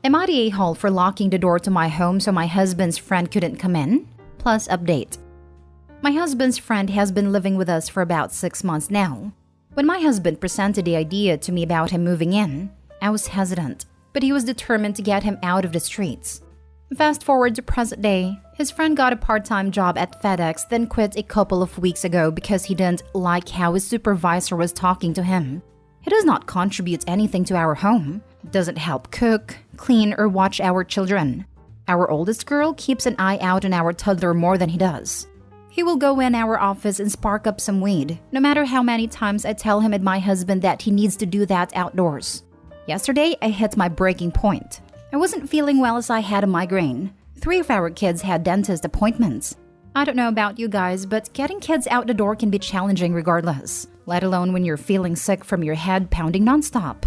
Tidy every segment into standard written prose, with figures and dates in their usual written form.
Am I the a-hole for locking the door to my home so my husband's friend couldn't come in? Plus update. My husband's friend has been living with us for about 6 months now. When my husband presented the idea to me about him moving in, I was hesitant, but he was determined to get him out of the streets. Fast forward to present day, his friend got a part-time job at FedEx, then quit a couple of weeks ago because he didn't like how his supervisor was talking to him. He does not contribute anything to our home, doesn't help cook, clean, or watch our children. Our oldest girl keeps an eye out on our toddler more than he does. He will go in our office and spark up some weed, no matter how many times I tell him and my husband that he needs to do that outdoors. Yesterday, I hit my breaking point. I wasn't feeling well as I had a migraine. 3 of our kids had dentist appointments. I don't know about you guys, but getting kids out the door can be challenging regardless, let alone when you're feeling sick from your head pounding nonstop.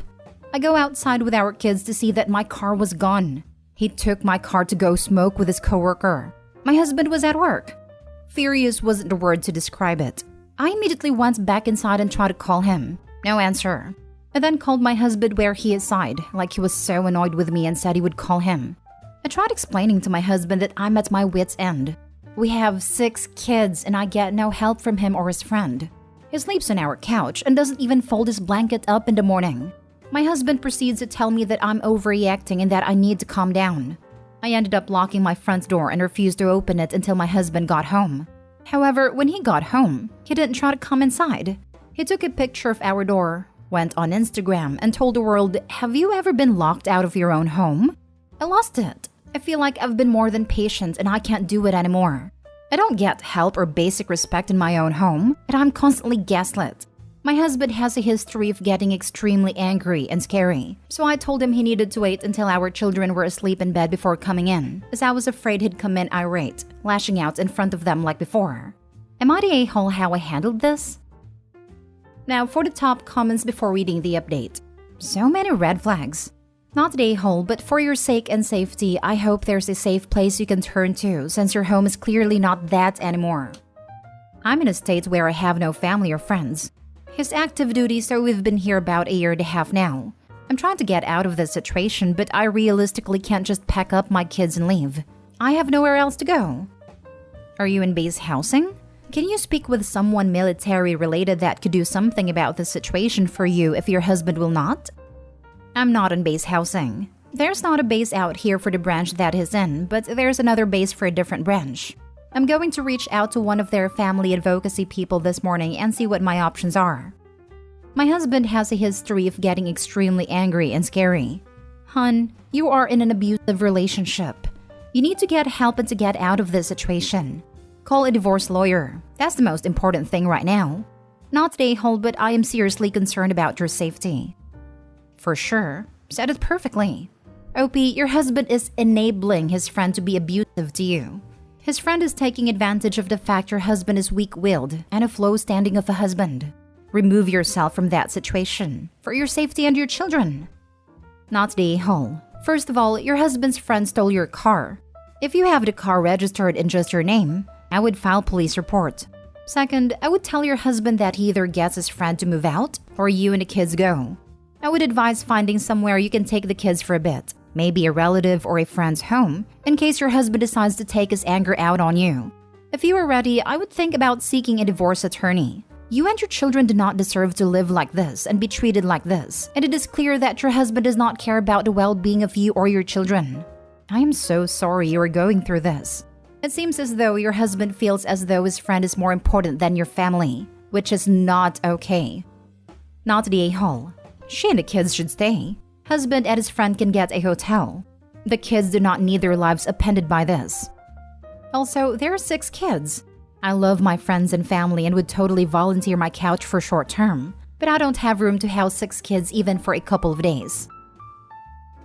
I go outside with our kids to see that my car was gone. He took my car to go smoke with his coworker. My husband was at work. Furious wasn't the word to describe it. I immediately went back inside and tried to call him. No answer. I then called my husband where he is side, like he was so annoyed with me and said he would call him. I tried explaining to my husband that I'm at my wit's end. We have 6 kids and I get no help from him or his friend. He sleeps on our couch and doesn't even fold his blanket up in the morning. My husband proceeds to tell me that I'm overreacting and that I need to calm down. I ended up locking my front door and refused to open it until my husband got home. However, when he got home, he didn't try to come inside. He took a picture of our door, went on Instagram, and told the world, "Have you ever been locked out of your own home?" I lost it. I feel like I've been more than patient and I can't do it anymore. I don't get help or basic respect in my own home, and I'm constantly gaslit. My husband has a history of getting extremely angry and scary, so I told him he needed to wait until our children were asleep in bed before coming in, as I was afraid he'd come in irate, lashing out in front of them like before. Am I the a-hole how I handled this? Now for the top comments before reading the update. So many red flags. Not the a-hole, but for your sake and safety, I hope there's a safe place you can turn to since your home is clearly not that anymore. I'm in a state where I have no family or friends. He's active duty, so we've been here about a year and a half now. I'm trying to get out of this situation, but I realistically can't just pack up my kids and leave. I have nowhere else to go. Are you in base housing? Can you speak with someone military related that could do something about this situation for you if your husband will not? I'm not in base housing. There's not a base out here for the branch that he's in, but there's another base for a different branch. I'm going to reach out to one of their family advocacy people this morning and see what my options are. My husband has a history of getting extremely angry and scary. Hun, you are in an abusive relationship. You need to get help and to get out of this situation. Call a divorce lawyer. That's the most important thing right now. Not the a-hole, but I am seriously concerned about your safety. For sure. Said it perfectly. OP, your husband is enabling his friend to be abusive to you. His friend is taking advantage of the fact your husband is weak-willed and a flow standing of a husband. Remove yourself from that situation, for your safety and your children. Not the a-hole. First of all, your husband's friend stole your car. If you have the car registered in just your name, I would file police report. Second, I would tell your husband that he either gets his friend to move out, or you and the kids go. I would advise finding somewhere you can take the kids for a bit. Maybe a relative or a friend's home, in case your husband decides to take his anger out on you. If you are ready, I would think about seeking a divorce attorney. You and your children do not deserve to live like this and be treated like this, and it is clear that your husband does not care about the well-being of you or your children. I am so sorry you are going through this. It seems as though your husband feels as though his friend is more important than your family, which is not okay. Not the a-hole. She and the kids should stay. Husband and his friend can get a hotel. The kids do not need their lives upended by this. Also, there are 6 kids. I love my friends and family and would totally volunteer my couch for short term, but I don't have room to house 6 kids even for a couple of days.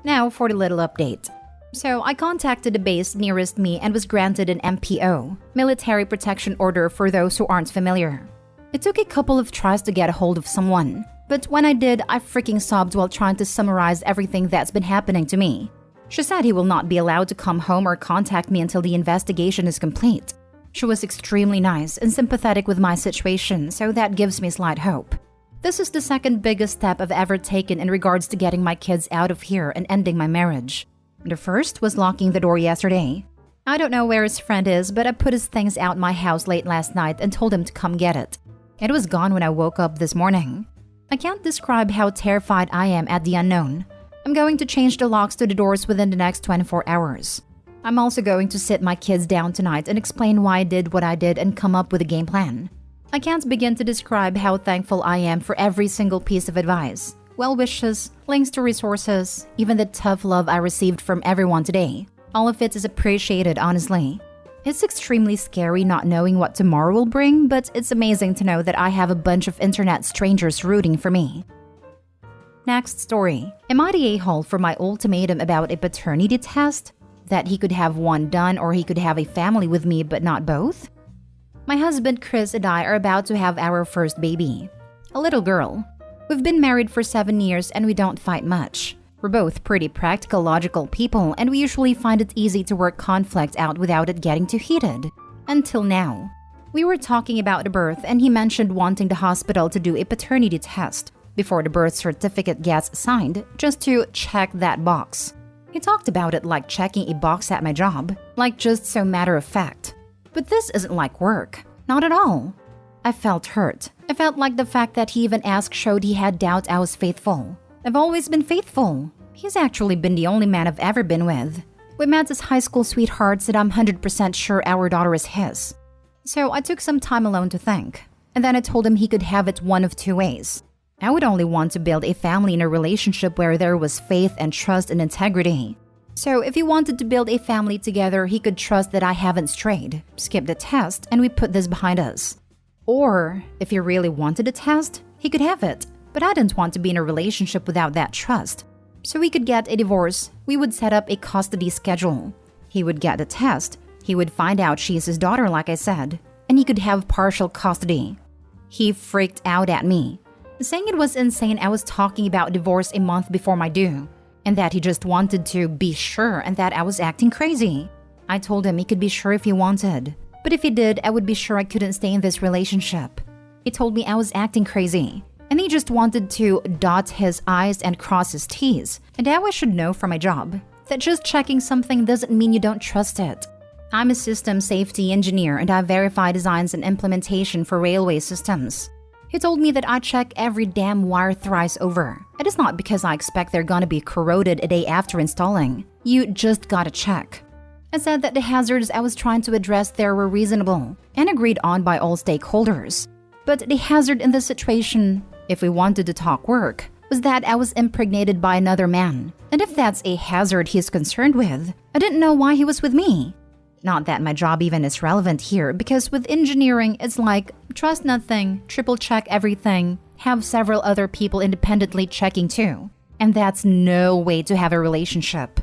Now for the little update. So I contacted the base nearest me and was granted an MPO, Military Protection Order for those who aren't familiar. It took a couple of tries to get a hold of someone, but when I did, I freaking sobbed while trying to summarize everything that's been happening to me. She said he will not be allowed to come home or contact me until the investigation is complete. She was extremely nice and sympathetic with my situation, so that gives me slight hope. This is the second biggest step I've ever taken in regards to getting my kids out of here and ending my marriage. The first was locking the door yesterday. I don't know where his friend is, but I put his things out my house late last night and told him to come get it. It was gone when I woke up this morning. I can't describe how terrified I am at the unknown. I'm going to change the locks to the doors within the next 24 hours. I'm also going to sit my kids down tonight and explain why I did what I did and come up with a game plan. I can't begin to describe how thankful I am for every single piece of advice, well wishes, links to resources, even the tough love I received from everyone today. All of it is appreciated, honestly. It's extremely scary not knowing what tomorrow will bring, but it's amazing to know that I have a bunch of internet strangers rooting for me. Next story. Am I the a-hole for my ultimatum about a paternity test? That he could have one done or he could have a family with me but not both? My husband Chris and I are about to have our first baby, a little girl. We've been married for 7 years and we don't fight much. We're both pretty practical, logical people, and we usually find it easy to work conflict out without it getting too heated. Until now. We were talking about the birth and he mentioned wanting the hospital to do a paternity test before the birth certificate gets signed, just to check that box. He talked about it like checking a box at my job, like just so matter of fact. But this isn't like work. Not at all. I felt hurt. I felt like the fact that he even asked showed he had doubt I was faithful. I've always been faithful. He's actually been the only man I've ever been with. We met as high school sweethearts and I'm 100% sure our daughter is his. So I took some time alone to think. And then I told him he could have it one of two ways. I would only want to build a family in a relationship where there was faith and trust and integrity. So if he wanted to build a family together, he could trust that I haven't strayed, skip the test, and we put this behind us. Or, if he really wanted a test, he could have it. But I didn't want to be in a relationship without that trust. So we could get a divorce. We would set up a custody schedule. He would get the test. He would find out she's his daughter, like I said. And he could have partial custody. He freaked out at me, saying it was insane I was talking about divorce a month before my due. And that he just wanted to be sure and that I was acting crazy. I told him he could be sure if he wanted. But if he did, I would be sure I couldn't stay in this relationship. He told me I was acting crazy. And he just wanted to dot his I's and cross his T's. And now I should know from my job that just checking something doesn't mean you don't trust it. I'm a system safety engineer and I verify designs and implementation for railway systems. He told me that I check every damn wire thrice over. It is not because I expect they're gonna be corroded a day after installing. You just gotta check. I said that the hazards I was trying to address there were reasonable and agreed on by all stakeholders. But the hazard in this situation, if we wanted to talk work, was that I was impregnated by another man. And if that's a hazard he's concerned with, I didn't know why he was with me. Not that my job even is relevant here, because with engineering, it's like trust nothing, triple check everything, have several other people independently checking too. And that's no way to have a relationship.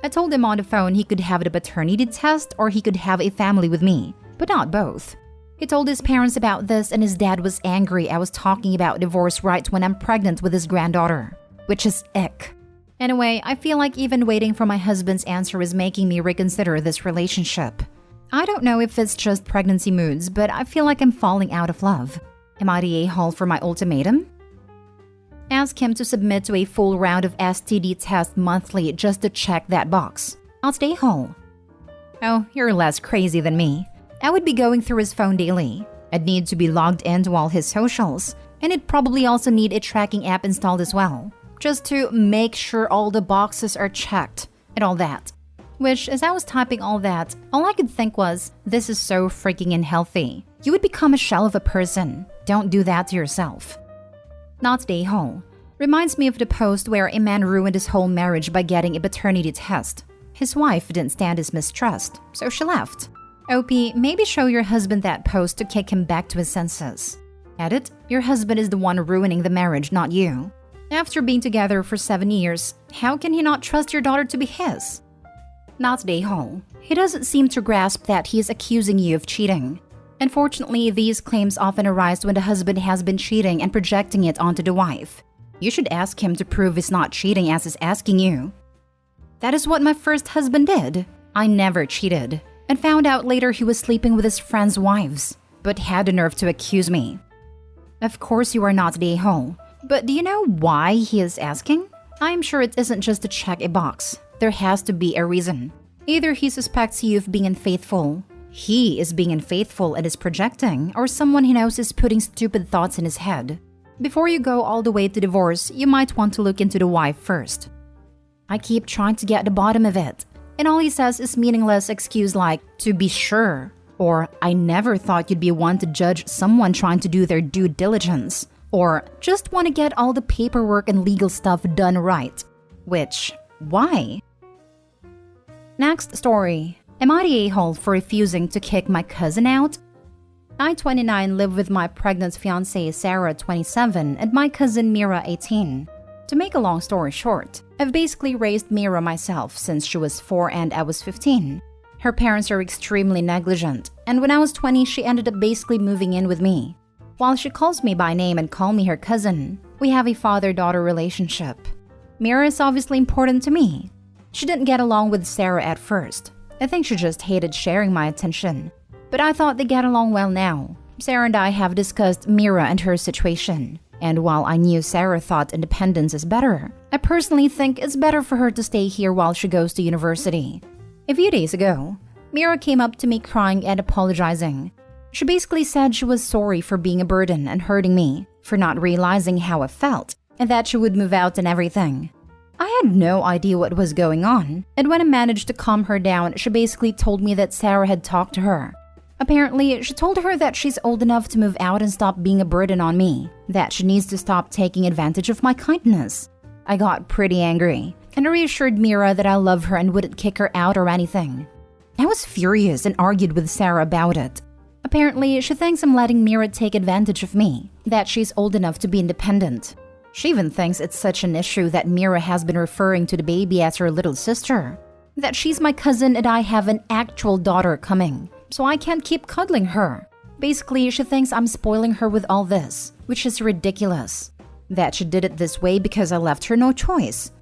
I told him on the phone he could have the paternity test or he could have a family with me, but not both. He told his parents about this and his dad was angry I was talking about divorce right when I'm pregnant with his granddaughter, which is ick. Anyway, I feel like even waiting for my husband's answer is making me reconsider this relationship. I don't know if it's just pregnancy moods, but I feel like I'm falling out of love. Am I the a-hole for my ultimatum? Ask him to submit to a full round of STD tests monthly just to check that box. I'll stay home. Oh, you're less crazy than me. I would be going through his phone daily. I'd need to be logged into all his socials, and it'd probably also need a tracking app installed as well, just to make sure all the boxes are checked and all that. Which, as I was typing all that, all I could think was, this is so freaking unhealthy. You would become a shell of a person. Don't do that to yourself. Not the a-hole. Reminds me of the post where a man ruined his whole marriage by getting a paternity test. His wife didn't stand his mistrust, so she left. OP, maybe show your husband that post to kick him back to his senses. Edit, your husband is the one ruining the marriage, not you. After being together for 7 years, how can he not trust your daughter to be his? Not the a-hole. He doesn't seem to grasp that he is accusing you of cheating. Unfortunately, these claims often arise when the husband has been cheating and projecting it onto the wife. You should ask him to prove he's not cheating as he's asking you. That is what my first husband did. I never cheated, and found out later he was sleeping with his friends' wives, but had the nerve to accuse me. Of course you are not the a-hole, but do you know why he is asking? I am sure it isn't just to check a box. there has to be a reason. Either he suspects you of being unfaithful, he is being unfaithful and is projecting, or someone he knows is putting stupid thoughts in his head. Before you go all the way to divorce, you might want to look into the why first. I keep trying to get to the bottom of it, and all he says is meaningless excuse like, to be sure, or I never thought you'd be one to judge someone trying to do their due diligence, or just want to get all the paperwork and legal stuff done right. Which, why? Next story. Am I the a-hole for refusing to kick my cousin out? I, 29, live with my pregnant fiancée Sarah, 27, and my cousin Mira, 18. To make a long story short, I've basically raised Mira myself since she was 4 and I was 15. Her parents are extremely negligent, and when I was 20, she ended up basically moving in with me. While she calls me by name and calls me her cousin, we have a father-daughter relationship. Mira is obviously important to me. She didn't get along with Sarah at first. I think she just hated sharing my attention. But I thought they get along well now. Sarah and I have discussed Mira and her situation. And while I knew Sarah thought independence is better, I personally think it's better for her to stay here while she goes to university. A few days ago, Mira came up to me crying and apologizing. She basically said she was sorry for being a burden and hurting me, for not realizing how I felt, and that she would move out and everything. I had no idea what was going on, and when I managed to calm her down, she basically told me that Sarah had talked to her. Apparently, she told her that she's old enough to move out and stop being a burden on me, that she needs to stop taking advantage of my kindness. I got pretty angry, and I reassured Mira that I love her and wouldn't kick her out or anything. I was furious and argued with Sarah about it. Apparently, she thinks I'm letting Mira take advantage of me, that she's old enough to be independent. She even thinks it's such an issue that Mira has been referring to the baby as her little sister, that she's my cousin and I have an actual daughter coming, so I can't keep cuddling her. Basically, she thinks I'm spoiling her with all this, which is ridiculous. That she did it this way because I left her no choice.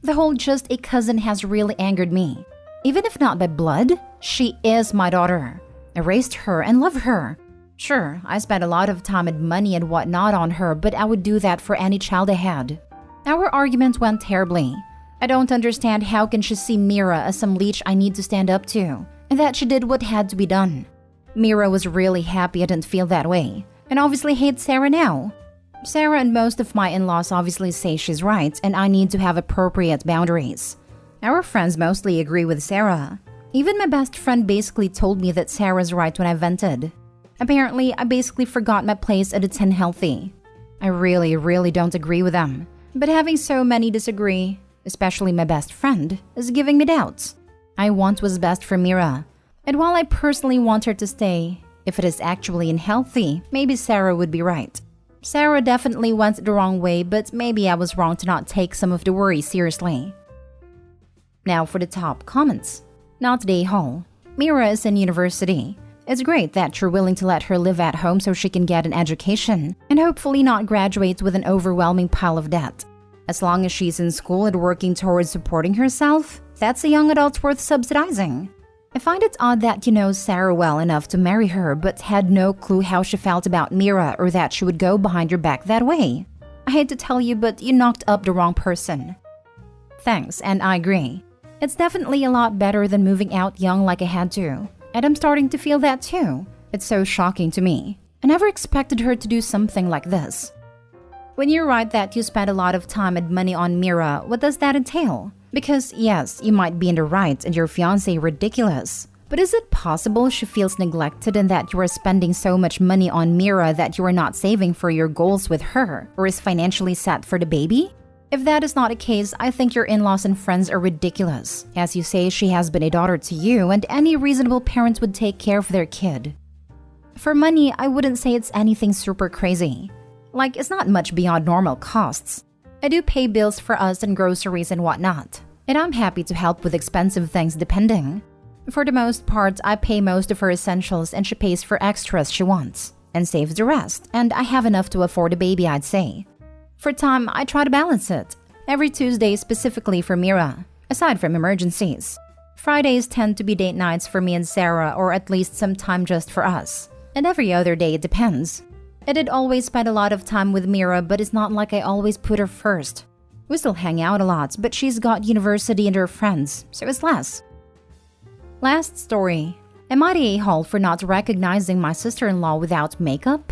The whole just a cousin has really angered me. Even if not by blood, she is my daughter. I raised her and love her. Sure, I spent a lot of time and money and whatnot on her, but I would do that for any child I had. Our argument went terribly. I don't understand how can she see Mira as some leech I need to stand up to, and that she did what had to be done. Mira was really happy I didn't feel that way, and obviously hates Sarah now. Sarah and most of my in-laws obviously say she's right, and I need to have appropriate boundaries. Our friends mostly agree with Sarah. Even my best friend basically told me that Sarah's right when I vented. Apparently, I basically forgot my place at It's Unhealthy. I really don't agree with them. But having so many disagree, especially my best friend, is giving me doubts. I want what's best for Mira. And while I personally want her to stay, if it is actually unhealthy, maybe Sarah would be right. Sarah definitely went the wrong way, but maybe I was wrong to not take some of the worry seriously. Now for the top comments. Not day hall. Mira is in university. It's great that you're willing to let her live at home so she can get an education and hopefully not graduate with an overwhelming pile of debt. As long as she's in school and working towards supporting herself, that's a young adult worth subsidizing. I find it odd that you know Sarah well enough to marry her but had no clue how she felt about Mira or that she would go behind your back that way. I hate to tell you, but you knocked up the wrong person. Thanks, and I agree. It's definitely a lot better than moving out young like I had to. And I'm starting to feel that too. It's so shocking to me. I never expected her to do something like this. When you write that you spent a lot of time and money on Mira, what does that entail? Because yes, you might be in the right and your fiancé ridiculous. But is it possible she feels neglected and that you are spending so much money on Mira that you are not saving for your goals with her or is financially set for the baby? If that is not the case, I think your in-laws and friends are ridiculous. As you say, she has been a daughter to you and any reasonable parent would take care of their kid. For money, I wouldn't say it's anything super crazy. Like, it's not much beyond normal costs. I do pay bills for us and groceries and whatnot. And I'm happy to help with expensive things depending. For the most part, I pay most of her essentials and she pays for extras she wants. And saves the rest, and I have enough to afford a baby, I'd say. For time, I try to balance it. Every Tuesday specifically for Mira, aside from emergencies. Fridays tend to be date nights for me and Sarah, or at least some time just for us. And every other day it depends. I did always spend a lot of time with Mira, but it's not like I always put her first. We still hang out a lot, but she's got university and her friends, so it's less. Last story. Am I the a-hole for not recognizing my sister-in-law without makeup?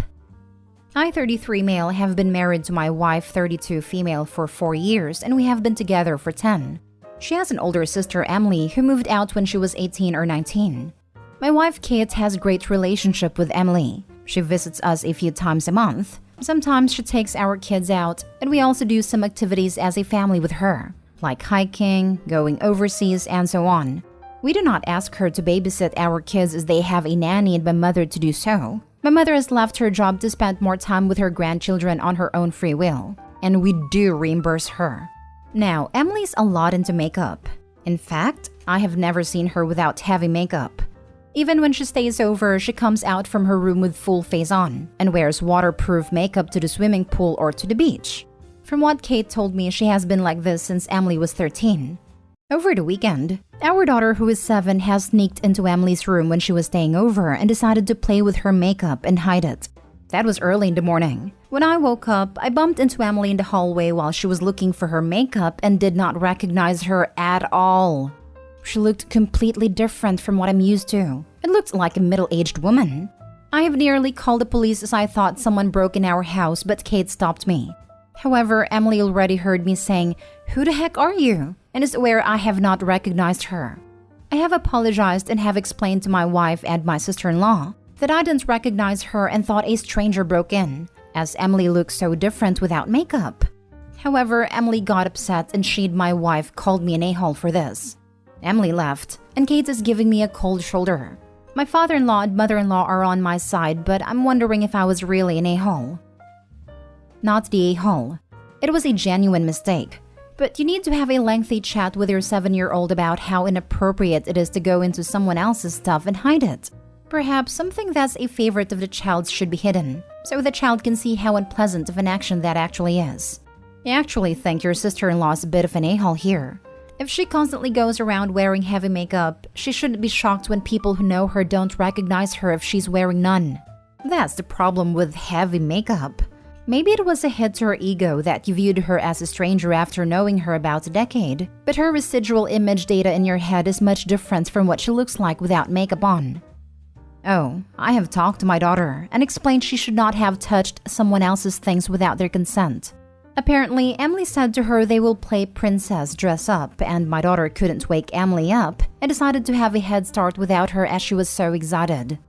I, 33 male, have been married to my wife, 32 female, for 4 years, and we have been together for 10. She has an older sister, Emily, who moved out when she was 18 or 19. My wife, Kate, has a great relationship with Emily. She visits us a few times a month. Sometimes she takes our kids out, and we also do some activities as a family with her, like hiking, going overseas, and so on. We do not ask her to babysit our kids as they have a nanny and my mother to do so. My mother has left her job to spend more time with her grandchildren on her own free will, and we do reimburse her. Now, Emily's a lot into makeup. In fact, I have never seen her without heavy makeup. Even when she stays over, she comes out from her room with full face on and wears waterproof makeup to the swimming pool or to the beach. From what Kate told me, she has been like this since Emily was 13. Over the weekend, our daughter, who is 7, has sneaked into Emily's room when she was staying over and decided to play with her makeup and hide it. That was early in the morning. When I woke up, I bumped into Emily in the hallway while she was looking for her makeup and did not recognize her at all. She looked completely different from what I'm used to. It looked like a middle-aged woman. I have nearly called the police as I thought someone broke in our house, but Kate stopped me. However, Emily already heard me saying, "Who the heck are you?" and is aware I have not recognized her. I have apologized and have explained to my wife and my sister-in-law that I didn't recognize her and thought a stranger broke in, as Emily looks so different without makeup. However, Emily got upset and my wife called me an a-hole for this. Emily left, and Kate is giving me a cold shoulder. My father-in-law and mother-in-law are on my side, but I'm wondering if I was really an a-hole. Not the a-hole. It was a genuine mistake. But you need to have a lengthy chat with your 7-year-old about how inappropriate it is to go into someone else's stuff and hide it. Perhaps something that's a favorite of the child's should be hidden, so the child can see how unpleasant of an action that actually is. I actually think your sister-in-law is a bit of an a-hole here. If she constantly goes around wearing heavy makeup, she shouldn't be shocked when people who know her don't recognize her if she's wearing none. That's the problem with heavy makeup. Maybe it was a hit to her ego that you viewed her as a stranger after knowing her about a decade, but her residual image data in your head is much different from what she looks like without makeup on. Oh, I have talked to my daughter and explained she should not have touched someone else's things without their consent. Apparently, Emily said to her they will play princess dress up, and my daughter couldn't wake Emily up and decided to have a head start without her as she was so excited.